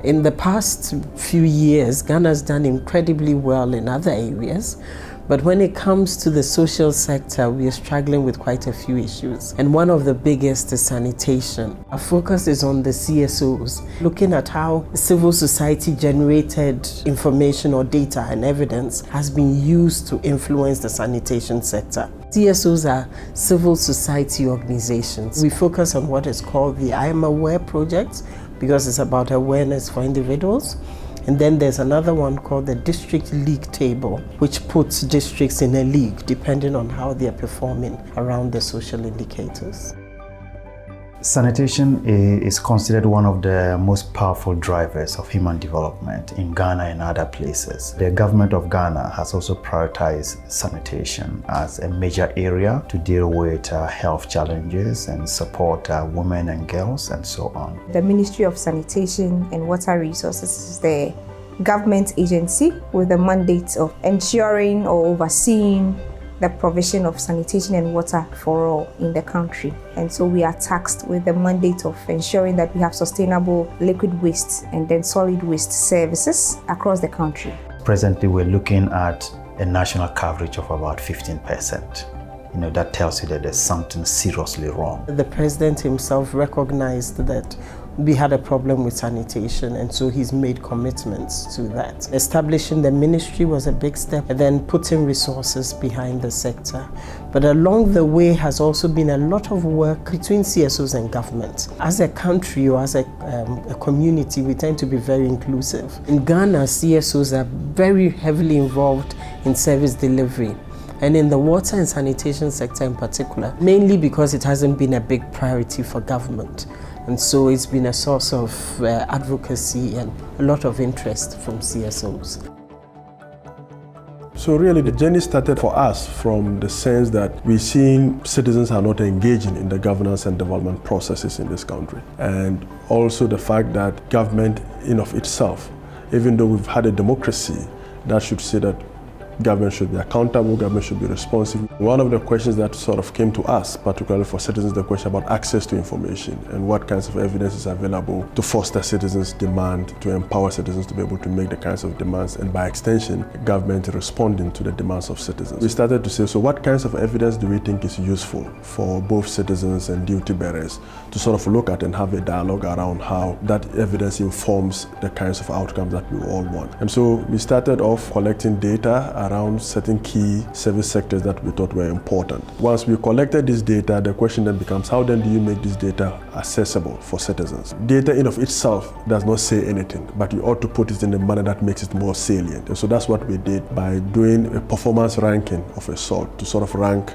In the past few years, Ghana has done incredibly well in other areas, but when it comes to the social sector, we are struggling with quite a few issues. And one of the biggest is sanitation. Our focus is on the CSOs, looking at how civil society generated information or data and evidence has been used to influence the sanitation sector. CSOs are civil society organizations. We focus on what is called the I Am Aware project, because it's about awareness for individuals. And then there's another one called the District League Table, which puts districts in a league depending on how they're performing around the social indicators. Sanitation is considered one of the most powerful drivers of human development in Ghana and other places. The government of Ghana has also prioritized sanitation as a major area to deal with health challenges and support women and girls and so on. The Ministry of Sanitation and Water Resources is the government agency with the mandate of ensuring or overseeing the provision of sanitation and water for all in the country. And so we are tasked with the mandate of ensuring that we have sustainable liquid waste and then solid waste services across the country. Presently, we're looking at a national coverage of about 15%. That tells you that there's something seriously wrong. The president himself recognized that we had a problem with sanitation, and so he's made commitments to that. Establishing the ministry was a big step, and then putting resources behind the sector. But along the way has also been a lot of work between CSOs and government. As a country or as a community, we tend to be very inclusive. In Ghana, CSOs are very heavily involved in service delivery, and in the water and sanitation sector in particular, mainly because it hasn't been a big priority for government. And so it's been a source of advocacy and a lot of interest from CSOs. So really the journey started for us from the sense that we're seeing citizens are not engaging in the governance and development processes in this country. And also the fact that government in of itself, even though we've had a democracy, that should say that government should be accountable, government should be responsive. One of the questions that sort of came to us, particularly for citizens, the question about access to information and what kinds of evidence is available to foster citizens' demand, to empower citizens to be able to make the kinds of demands, and by extension, government responding to the demands of citizens. We started to say, so what kinds of evidence do we think is useful for both citizens and duty bearers to sort of look at and have a dialogue around how that evidence informs the kinds of outcomes that we all want. And so we started off collecting data around certain key service sectors that we thought were important. Once we collected this data, the question then becomes, how then do you make this data accessible for citizens? Data in of itself does not say anything, but you ought to put it in a manner that makes it more salient. And so that's what we did by doing a performance ranking of a sort to sort of rank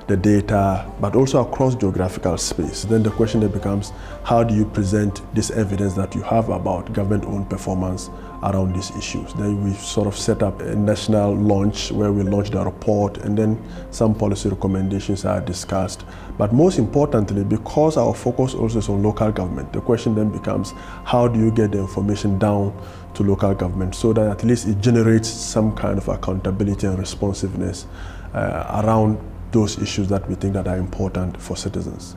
the data, but also across geographical space. Then the question then becomes, how do you present this evidence that you have about government-owned performance around these issues? Then we sort of set up a national launch where we launched a report, and then some policy recommendations are discussed. But most importantly, because our focus also is on local government, the question then becomes, how do you get the information down to local government so that at least it generates some kind of accountability and responsiveness around those issues that we think that are important for citizens.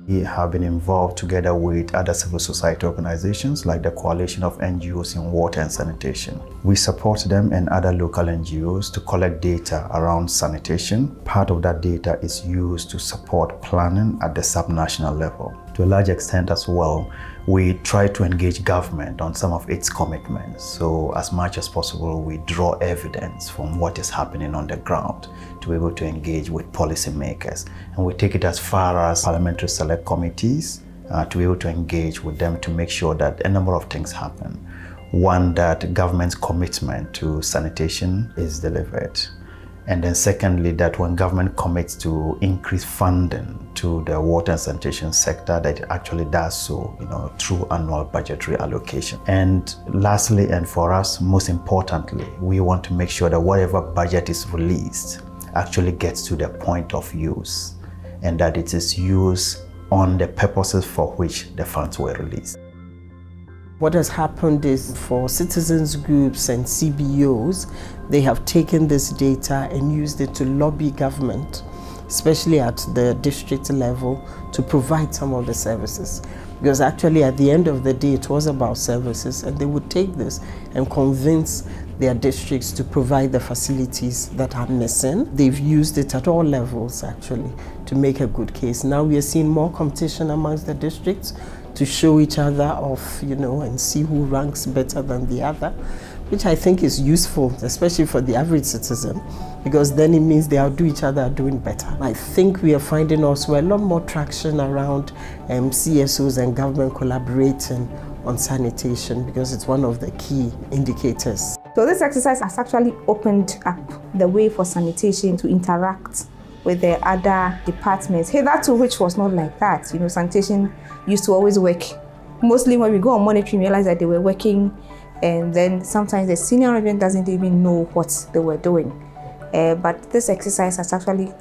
We have been involved together with other civil society organizations like the Coalition of NGOs in Water and Sanitation. We support them and other local NGOs to collect data around sanitation. Part of that data is used to support planning at the subnational level. To a large extent as well, we try to engage government on some of its commitments. So as much as possible, we draw evidence from what is happening on the ground to be able to engage with policymakers. And we take it as far as parliamentary select committees to be able to engage with them to make sure that a number of things happen. One, that government's commitment to sanitation is delivered. And then secondly, that when government commits to increase funding to the water and sanitation sector, that it actually does so, through annual budgetary allocation. And lastly, and for us, most importantly, we want to make sure that whatever budget is released actually gets to the point of use, and that it is used on the purposes for which the funds were released. What has happened is for citizens groups and CBOs, they have taken this data and used it to lobby government, especially at the district level, to provide some of the services. Because actually at the end of the day, it was about services, and they would take this and convince their districts to provide the facilities that are missing. They've used it at all levels actually to make a good case. Now we are seeing more competition amongst the districts to show each other off, and see who ranks better than the other, which I think is useful, especially for the average citizen, because then it means they outdo each other doing better. I think we are finding also a lot more traction around CSOs and government collaborating on sanitation, because it's one of the key indicators. So this exercise has actually opened up the way for sanitation to interact with the other departments. Hitherto, which was not like that. Sanitation used to always work. Mostly when we go on monitoring, we realize that they were working, and then sometimes the senior management doesn't even know what they were doing. But this exercise has actually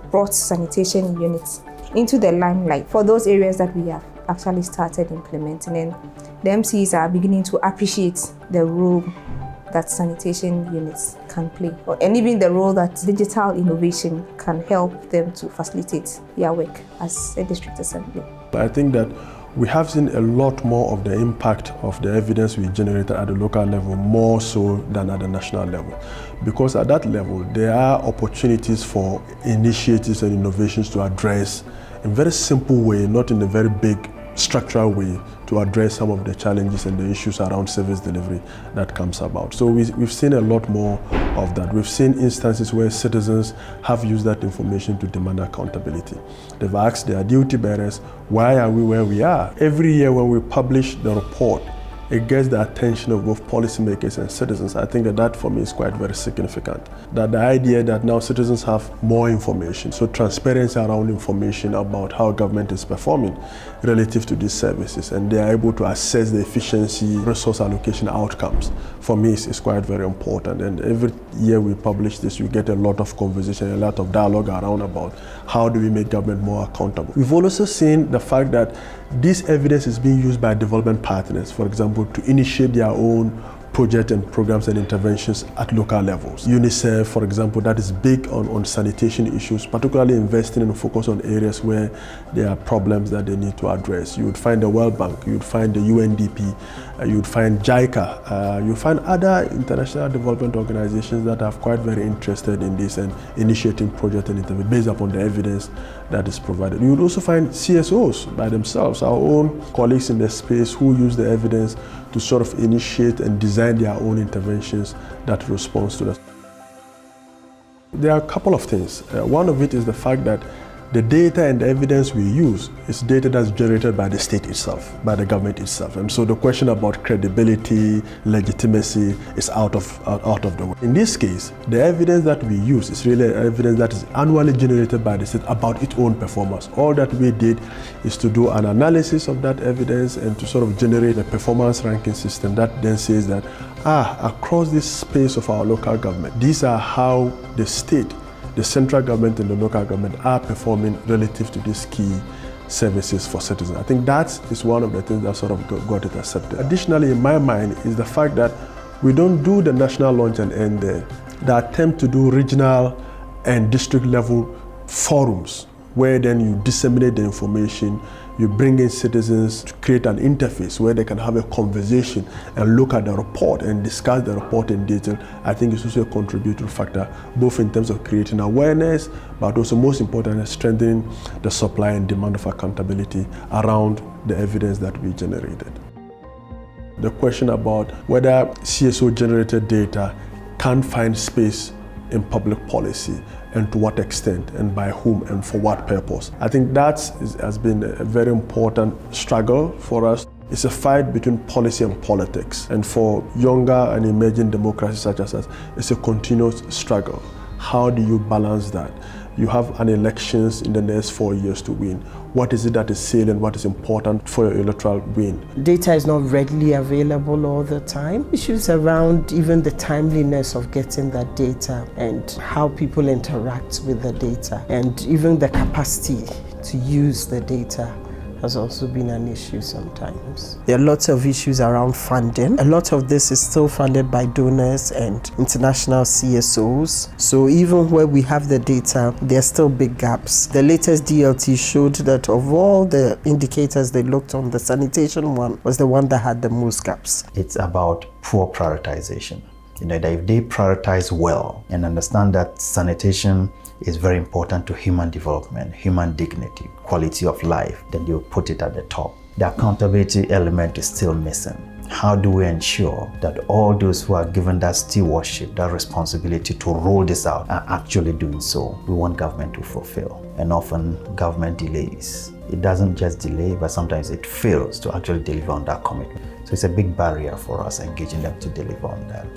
brought sanitation units into the limelight for those areas that we have actually started implementing. And the MCs are beginning to appreciate the role that sanitation units can play, and even the role that digital innovation can help them to facilitate their work as a district assembly. I think that we have seen a lot more of the impact of the evidence we generated at the local level, more so than at the national level. Because at that level, there are opportunities for initiatives and innovations to address in a very simple way, not in a very big structural way, to address some of the challenges and the issues around service delivery that comes about. So we've seen a lot more of that. We've seen instances where citizens have used that information to demand accountability. They've asked their duty bearers, why are we where we are? Every year when we publish the report, it gets the attention of both policymakers and citizens. I think that for me is quite very significant. That the idea that now citizens have more information, so transparency around information about how government is performing relative to these services, and they are able to assess the efficiency, resource allocation outcomes, for me is quite very important. And every year we publish this, we get a lot of conversation, a lot of dialogue around about how do we make government more accountable. We've also seen the fact that this evidence is being used by development partners, for example, to initiate their own projects and programs and interventions at local levels. UNICEF, for example, that is big on sanitation issues, particularly investing and focus on areas where there are problems that they need to address. You would find the World Bank, you would find the UNDP, you would find JICA, you would find other international development organizations that are quite very interested in this and initiating projects and interventions based upon the evidence that is provided. You would also find CSOs by themselves, our own colleagues in the space who use the evidence to sort of initiate and design their own interventions that responds to that. There are a couple of things. One of it is the fact that the data and the evidence we use is data that's generated by the state itself, by the government itself. And so the question about credibility, legitimacy is out of the way. In this case, the evidence that we use is really evidence that is annually generated by the state about its own performance. All that we did is to do an analysis of that evidence and to sort of generate a performance ranking system that then says that, across this space of our local government, these are how the state, the central government and the local government are performing relative to these key services for citizens. I think that is one of the things that sort of got it accepted. Additionally, in my mind, is the fact that we don't do the national launch and end there. The attempt to do regional and district level forums where then you disseminate the information, you bring in citizens to create an interface where they can have a conversation and look at the report and discuss the report in detail. I think it's also a contributory factor, both in terms of creating awareness, but also most importantly, strengthening the supply and demand of accountability around the evidence that we generated. The question about whether CSO-generated data can find space in public policy, and to what extent, and by whom, and for what purpose. I think that has been a very important struggle for us. It's a fight between policy and politics. And for younger and emerging democracies such as us, it's a continuous struggle. How do you balance that? You have an elections in the next 4 years to win. What is it that is salient, what is important for your electoral win? Data is not readily available all the time. Issues around even the timeliness of getting that data and how people interact with the data and even the capacity to use the data has also been an issue sometimes. There are lots of issues around funding. A lot of this is still funded by donors and international CSOs. So even where we have the data, there are still big gaps. The latest DLT showed that of all the indicators they looked on, the sanitation one was the one that had the most gaps. It's about poor prioritization. That if they prioritize well and understand that sanitation is very important to human development, human dignity, quality of life, then they'll put it at the top. The accountability element is still missing. How do we ensure that all those who are given that stewardship, that responsibility to roll this out, are actually doing so? We want government to fulfill. And often government delays. It doesn't just delay, but sometimes it fails to actually deliver on that commitment. So it's a big barrier for us engaging them to deliver on that.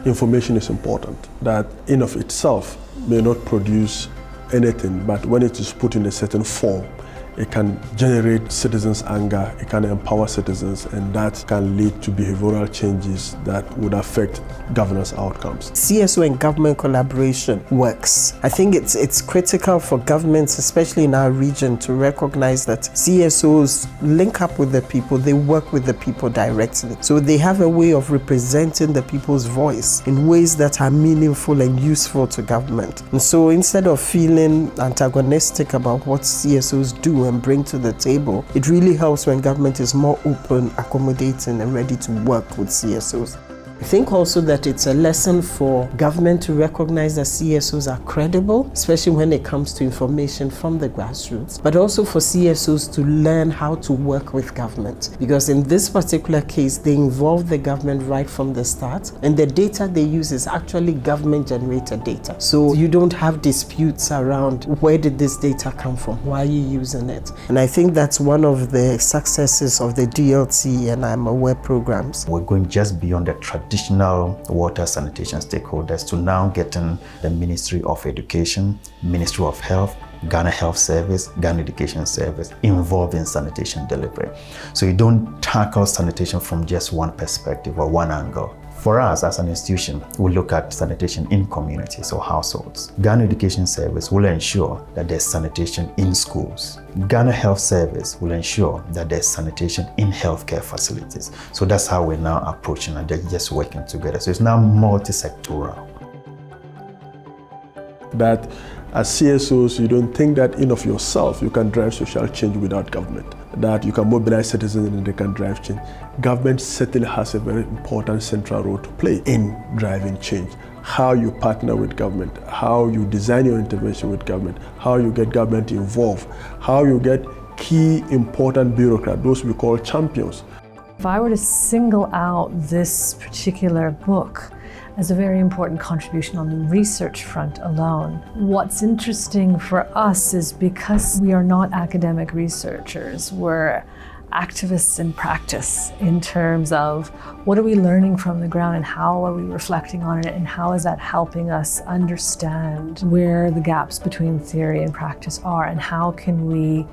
Information is important. That in of itself may not produce anything, but when it is put in a certain form, it can generate citizens' anger, it can empower citizens, and that can lead to behavioral changes that would affect governance outcomes. CSO and government collaboration works. I think it's critical for governments, especially in our region, to recognize that CSOs link up with the people, they work with the people directly. So they have a way of representing the people's voice in ways that are meaningful and useful to government. And so instead of feeling antagonistic about what CSOs do and bring to the table, it really helps when government is more open, accommodating, and ready to work with CSOs. I think also that it's a lesson for government to recognize that CSOs are credible, especially when it comes to information from the grassroots, but also for CSOs to learn how to work with government. Because in this particular case, they involve the government right from the start, and the data they use is actually government-generated data. So you don't have disputes around where did this data come from, why are you using it? And I think that's one of the successes of the DLT and I'm Aware programs. We're going just beyond the traditional water sanitation stakeholders to now getting the Ministry of Education, Ministry of Health, Ghana Health Service, Ghana Education Service involved in sanitation delivery. So you don't tackle sanitation from just one perspective or one angle. For us as an institution, we look at sanitation in communities or households. Ghana Education Service will ensure that there's sanitation in schools. Ghana Health Service will ensure that there's sanitation in healthcare facilities. So that's how we're now approaching, and they're just working together. So it's now multi-sectoral. That as CSOs, you don't think that in of yourself you can drive social change without government, that you can mobilize citizens and they can drive change. Government certainly has a very important central role to play in driving change. How you partner with government, how you design your intervention with government, how you get government involved, how you get key important bureaucrats, those we call champions. If I were to single out this particular book as a very important contribution on the research front alone. What's interesting for us is because we are not academic researchers, we're activists in practice in terms of what are we learning from the ground and how are we reflecting on it and how is that helping us understand where the gaps between theory and practice are and how can we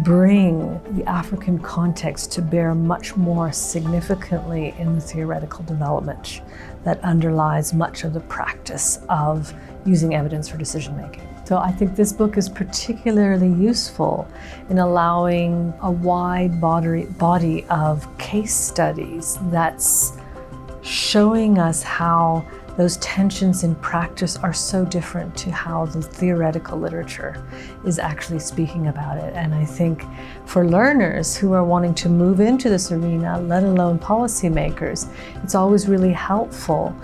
bring the African context to bear much more significantly in the theoretical development that underlies much of the practice of using evidence for decision making. So I think this book is particularly useful in allowing a wide body of case studies that's showing us how those tensions in practice are so different to how the theoretical literature is actually speaking about it. And I think for learners who are wanting to move into this arena, let alone policymakers, it's always really helpful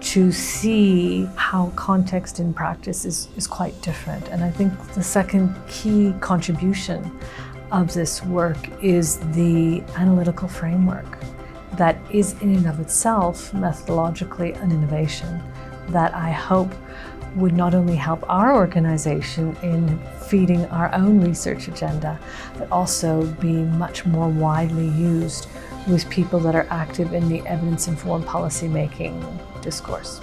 to see how context in practice is quite different. And I think the second key contribution of this work is the analytical framework that is in and of itself methodologically an innovation that I hope would not only help our organization in feeding our own research agenda, but also be much more widely used with people that are active in the evidence-informed policy-making discourse.